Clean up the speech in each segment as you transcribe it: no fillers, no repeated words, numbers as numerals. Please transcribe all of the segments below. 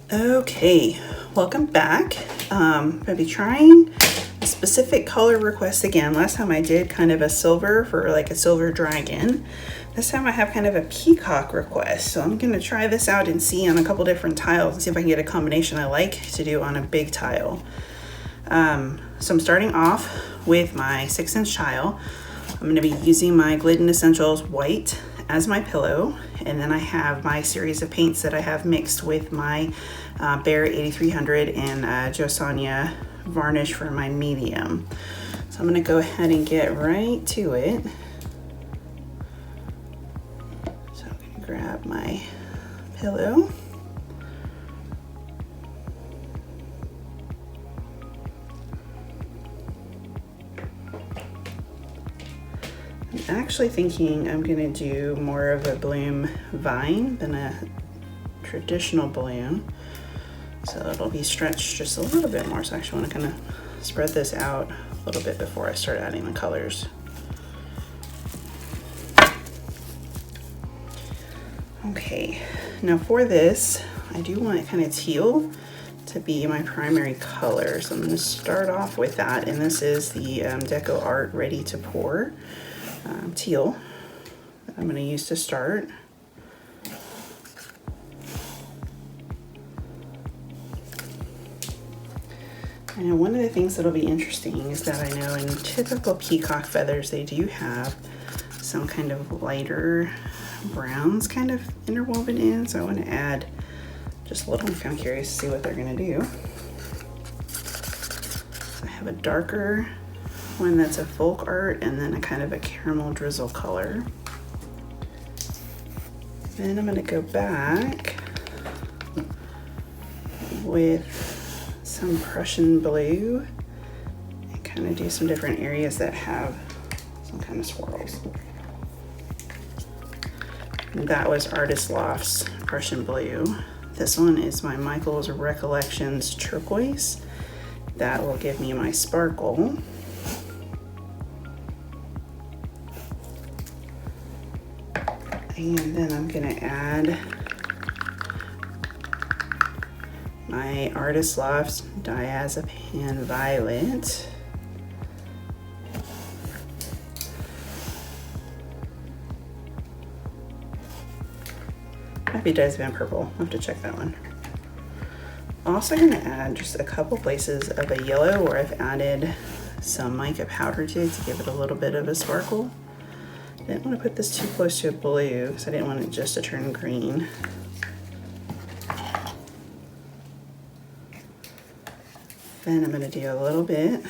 Okay, welcome back. I'm gonna be trying a specific color request again. Last time I did kind of a silver for like a silver dragon. This time I have kind of a peacock request. So I'm gonna try this out and see on a couple different tiles and see if I can get a combination I like to do on a big tile. So I'm starting off with my 6-inch tile. I'm gonna be using my Glidden Essentials white as my pillow, and then I have my series of paints that I have mixed with my Behr 8300 and JoSonja Varnish for my medium. So I'm gonna go ahead and get right to it. So I'm gonna grab my pillow. I'm actually thinking I'm gonna do more of a bloom vine than a traditional balloon. So it'll be stretched just a little bit more. So I actually wanna kind of spread this out a little bit before I start adding the colors. Okay, now for this, I do want it kind of teal to be my primary color. So I'm gonna start off with that. And this is the Decoart Ready to Pour. Teal that I'm going to use to start. And one of the things that'll be interesting is that I know in typical peacock feathers they do have some kind of lighter browns kind of interwoven in, so I want to add just a little. I'm kind of curious to see what they're going to do. So I have a darker one that's a Folkart, and then a kind of a caramel drizzle color. Then I'm going to go back with some Prussian blue and kind of do some different areas that have some kind of swirls. And that was Artist Loft's Prussian blue. This one is my Michael's Recollections Turquoise. That will give me my sparkle. And then I'm gonna add my Artist Loft's Diazepam Violet. Might be Diazepam Purple, I'll have to check that one. Also gonna add just a couple places of a yellow where I've added some mica powder to give it a little bit of a sparkle. I didn't want to put this too close to a blue because I didn't want it just to turn green. Then I'm going to do a little bit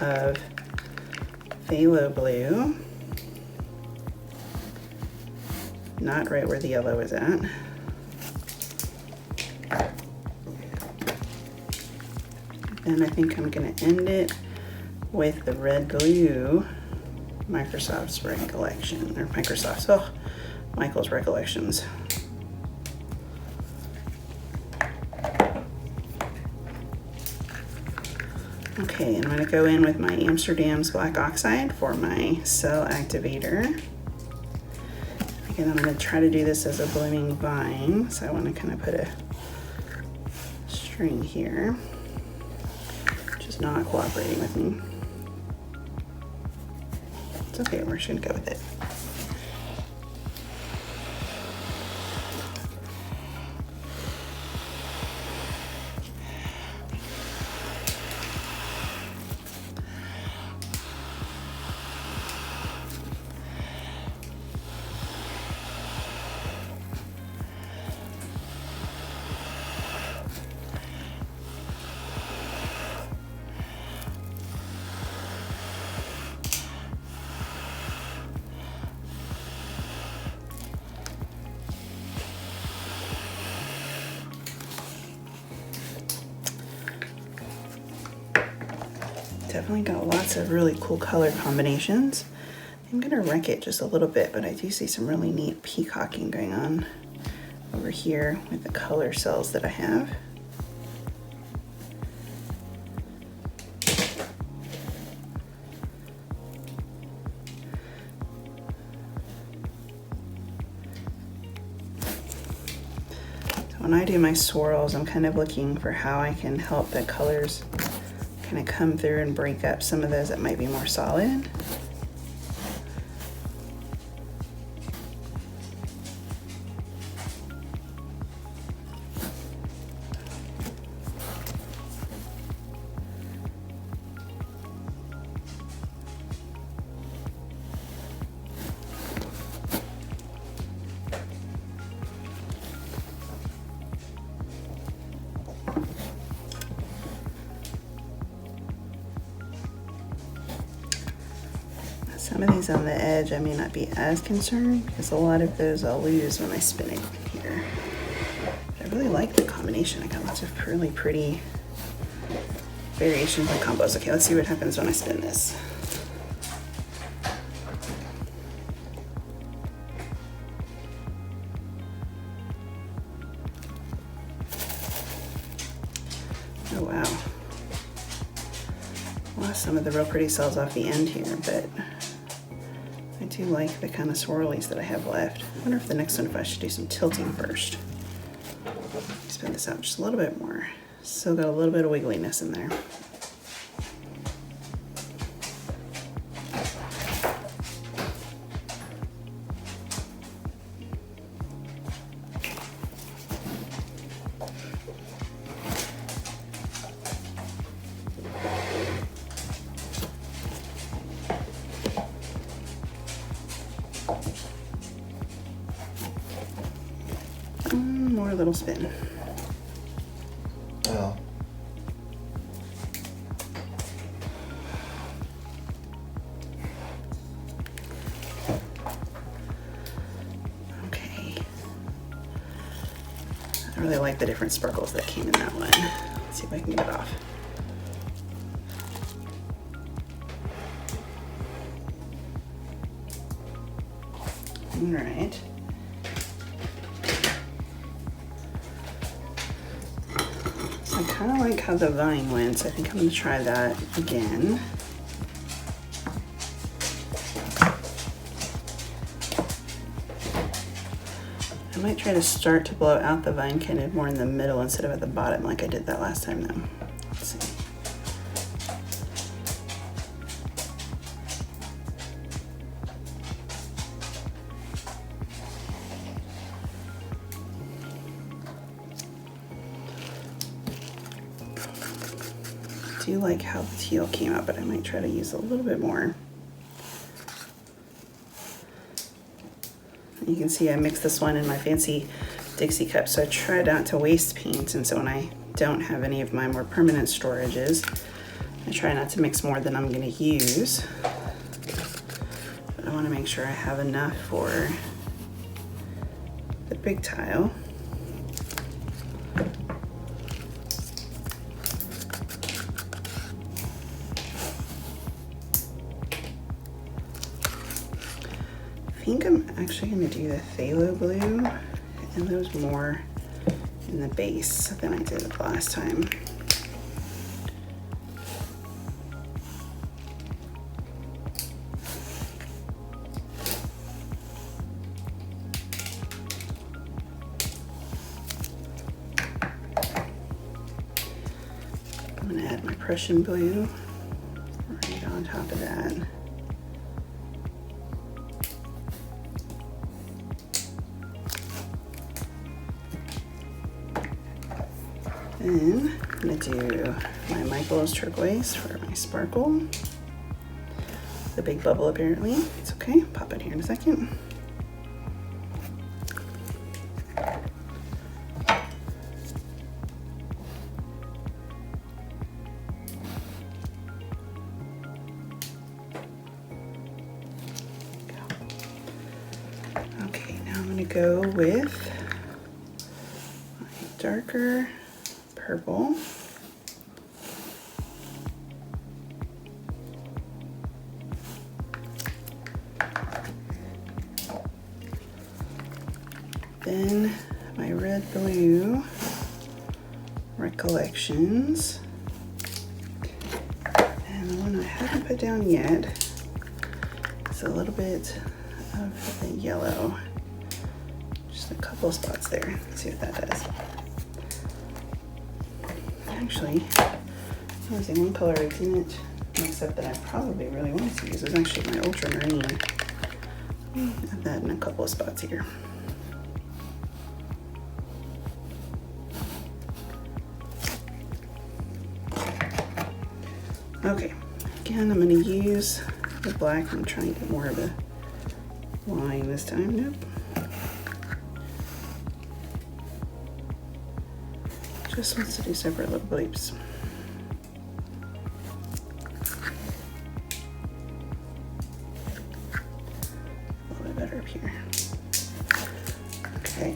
of phthalo blue. Not right where the yellow is at. And I think I'm going to end it with the red glue. Microsoft's Recollection, or Michael's Recollections. Okay, and I'm going to go in with my Amsterdam's Black Oxide for my cell activator. Again, I'm going to try to do this as a blooming vine, so I want to kind of put a string here, which is not cooperating with me. Okay, we're just gonna go with it. Definitely got lots of really cool color combinations. I'm gonna wreck it just a little bit, but I do see some really neat peacocking going on over here with the color cells that I have. when I do my swirls, I'm kind of looking for how I can help the colors kind of come through and break up some of those that might be more solid. Some of these on the edge I may not be as concerned because a lot of those I'll lose when I spin it here. But I really like the combination. I got lots of really pretty variations and combos. Okay, let's see what happens when I spin this. Oh wow. Lost some of the real pretty cells off the end here, but I do like the kind of swirlies that I have left. I wonder if the next one, if I should do some tilting first. Spin this out just a little bit more. Still got a little bit of wiggliness in there. More little spin. Oh. Okay. I really like the different sparkles that came in that one. Let's see if I can get it off. All right. I kind of like how the vine went, so I think I'm going to try that again. I might try to start to blow out the vine kind of more in the middle instead of at the bottom like I did that last time though. Let's see. I do like how the teal came out, but I might try to use a little bit more. You can see I mixed this one in my fancy Dixie cup, so I try not to waste paint, and so when I don't have any of my more permanent storages, I try not to mix more than I'm going to use. But I want to make sure I have enough for the big tile. I think I'm actually going to do the Pthalo blue and those more in the base than I did the last time. I'm going to add my Prussian blue right on top of that. Then I'm going to do my Michael's turquoise for my sparkle. The big bubble apparently. It's okay. Pop it here in a second. Okay, now I'm going to go with my darker purple. Then my red blue Recollections. And the one I haven't put down yet is a little bit of the yellow. Just a couple spots there. Let's see what that does. actually, let's see, one color I didn't mix up that I probably really wanted to use is actually my Ultramarine. Add that in a couple of spots here. Okay, again, I'm going to use the black. I'm trying to get more of a line this time. Nope. Just wants to do separate little bleeps. A little bit better up here. Okay.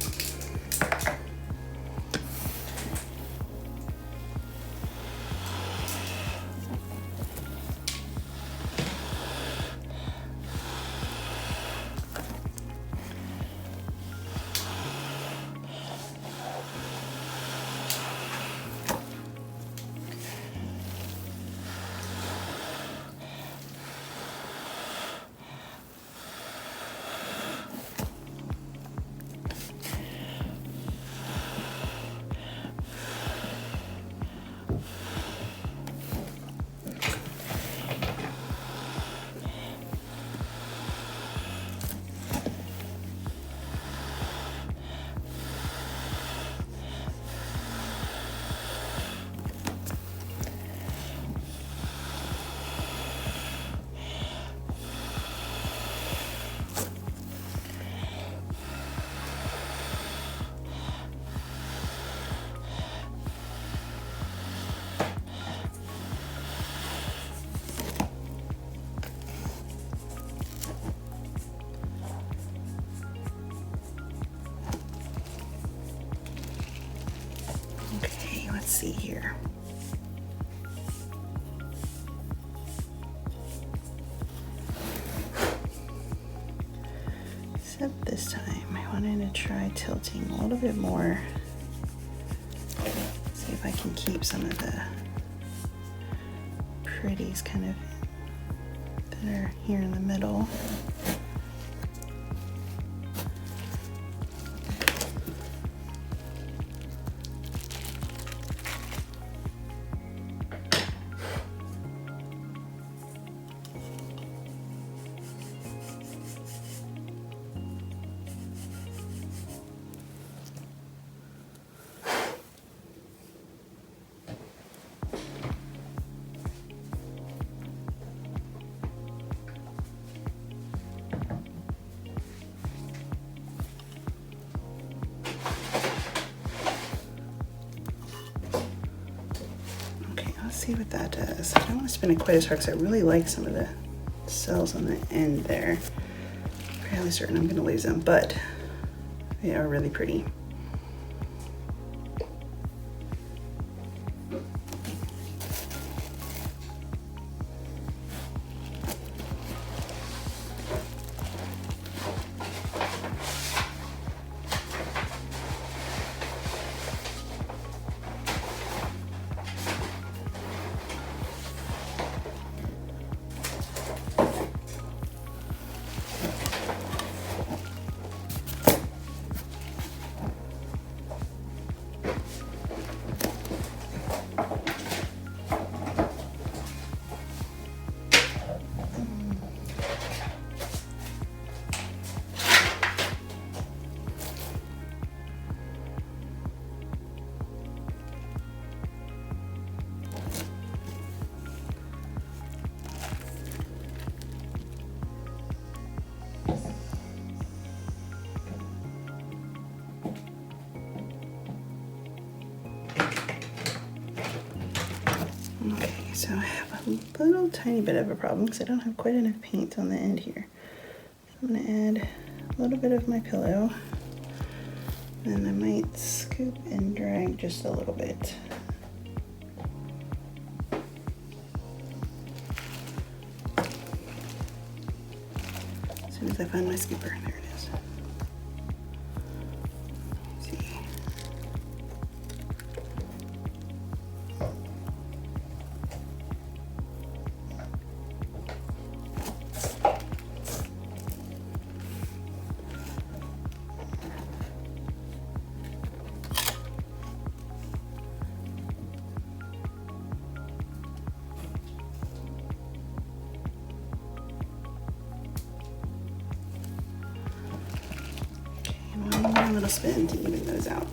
See here. Except this time I wanted to try tilting a little bit more. See if I can keep some of the pretties kind of that are here in the middle. See what that does. I don't want to spin it quite as hard because I really like some of the cells on the end there. Fairly certain I'm going to lose them, but they are really pretty. So I have a little tiny bit of a problem because I don't have quite enough paint on the end here. So I'm going to add a little bit of my pillow, and I might scoop and drag just a little bit. As soon as I find my scooper, there it is. little spin to even those out.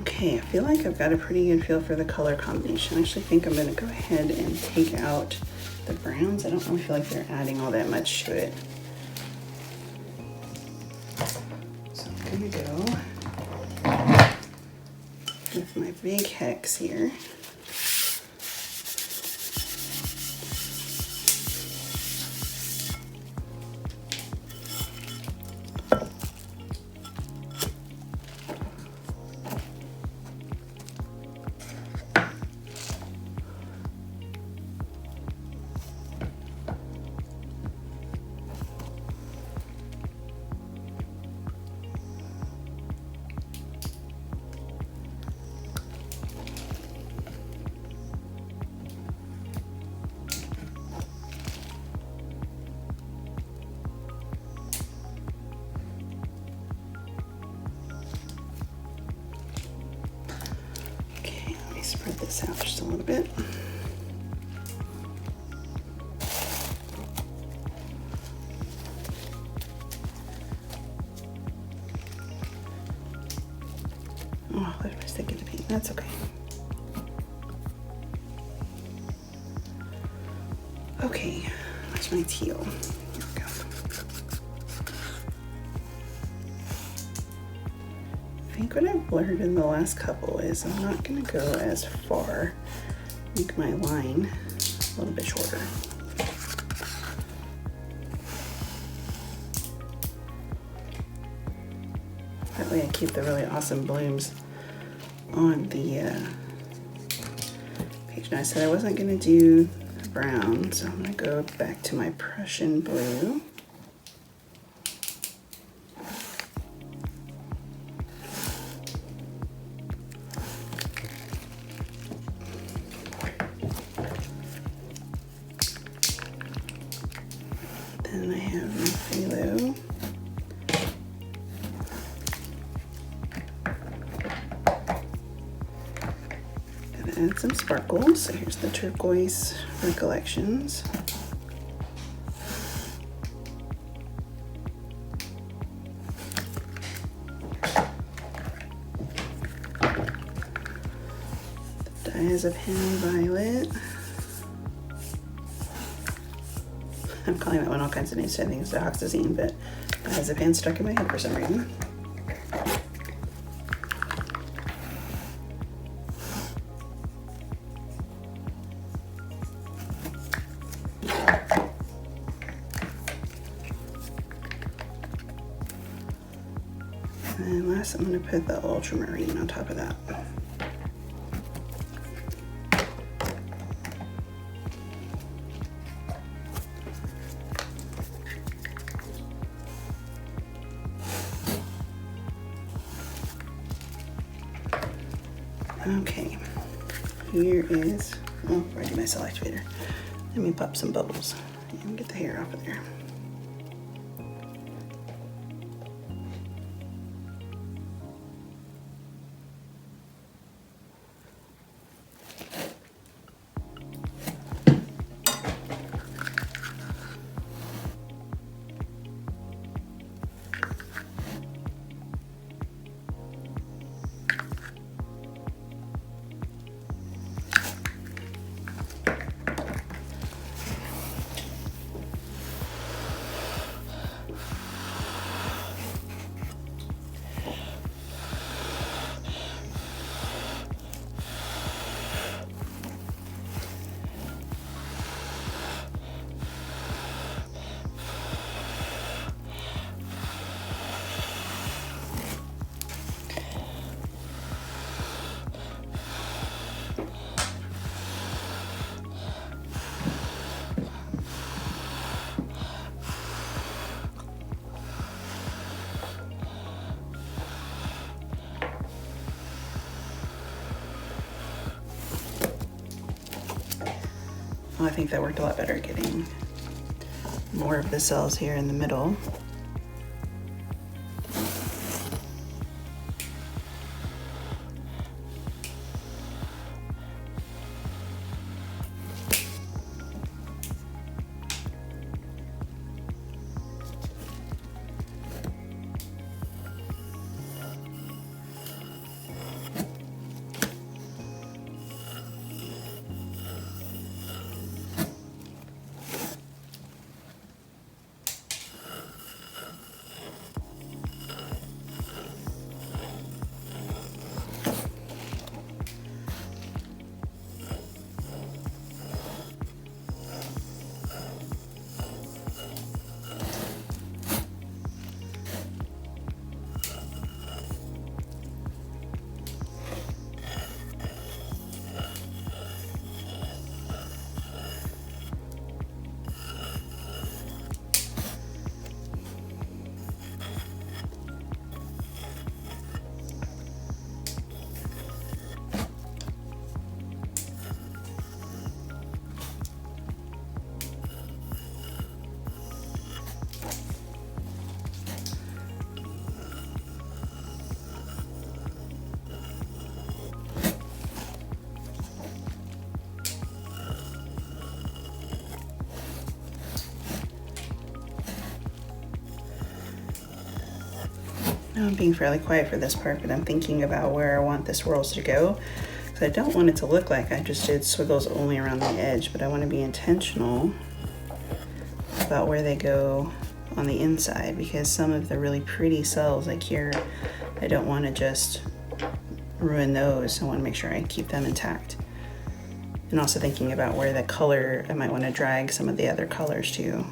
Okay, I feel like I've got a pretty good feel for the color combination. I actually think I'm going to go ahead and take out the browns. I don't really feel like they're adding all that much to it. So I'm going to go with my big hex here. Spread this out just a little bit. Oh, where did I stick it to paint? That's okay. Okay, where's my teal? Here we go. I think what I've learned in the last couple is I'm not going to go as far, make my line a little bit shorter. That way I keep the really awesome blooms on the page. Now I said I wasn't going to do brown, so I'm going to go back to my Prussian blue. Then I have my Pthalo. Gotta add some sparkles. So here's the Turquoise Recollections. The Diazepam Violet. I'm calling that one all kinds of names, so I think it's dioxazine, but it has a pan stuck in my head for some reason. And last, I'm going to put the Ultramarine on top of that. Okay, here is, oh, already my Activator. Let me pop some bubbles and get the hair off of there. I think that worked a lot better, getting more of the cells here in the middle. Now I'm being fairly quiet for this part, but I'm thinking about where I want the swirls to go. So I don't want it to look like I just did squiggles only around the edge, but I want to be intentional about where they go on the inside, because some of the really pretty cells like here, I don't want to just ruin those. I want to make sure I keep them intact. And also thinking about where the color, I might want to drag some of the other colors too.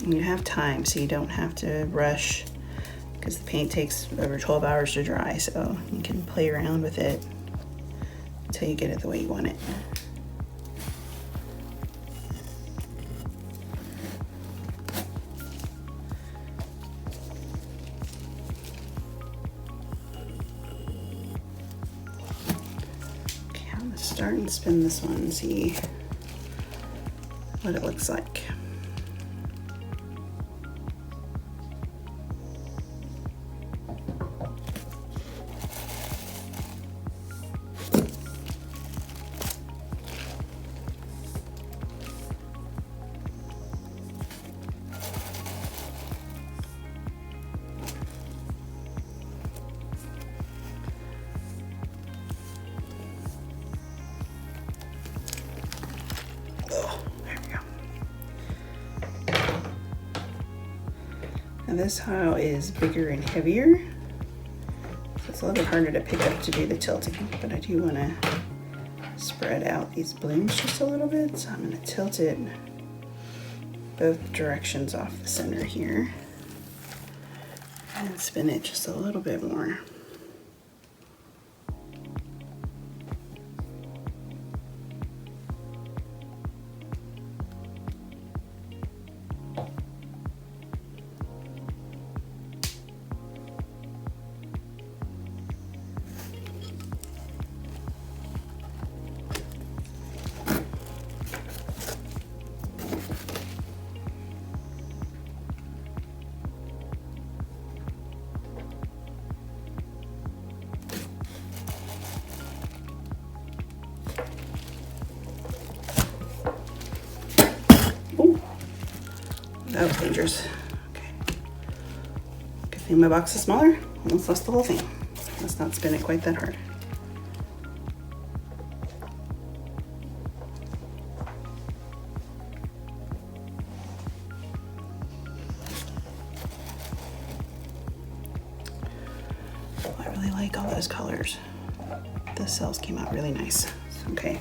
You have time, so you don't have to rush, because the paint takes over 12 hours to dry, so you can play around with it until you get it the way you want it. Okay, I'm gonna start and spin this one and see what it looks like. Now this tile is bigger and heavier, so it's a little bit harder to pick up to do the tilting, but I do want to spread out these blooms just a little bit, so I'm going to tilt it both directions off the center here and spin it just a little bit more. That was dangerous. Okay. Good thing my box is smaller. Almost lost the whole thing. Let's not spin it quite that hard. Oh, I really like all those colors. The cells came out really nice. Okay.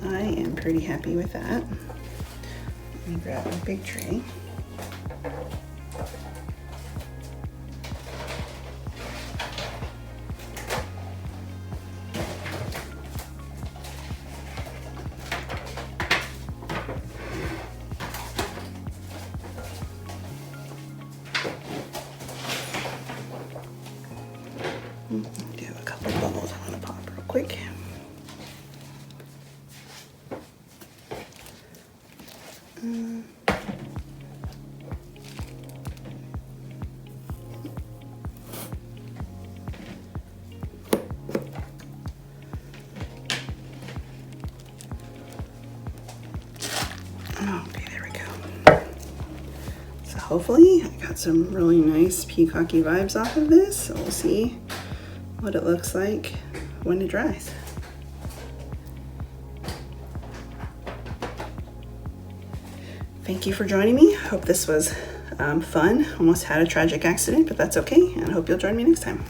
I am pretty happy with that. Let me grab my big tray. couple bubbles I'm gonna pop real quick. Okay, there we go. So hopefully I got some really nice peacocky vibes off of this. So we'll see what it looks like when it dries. Thank you for joining me. Hope this was fun. Almost had a tragic accident, but that's okay. And I hope you'll join me next time.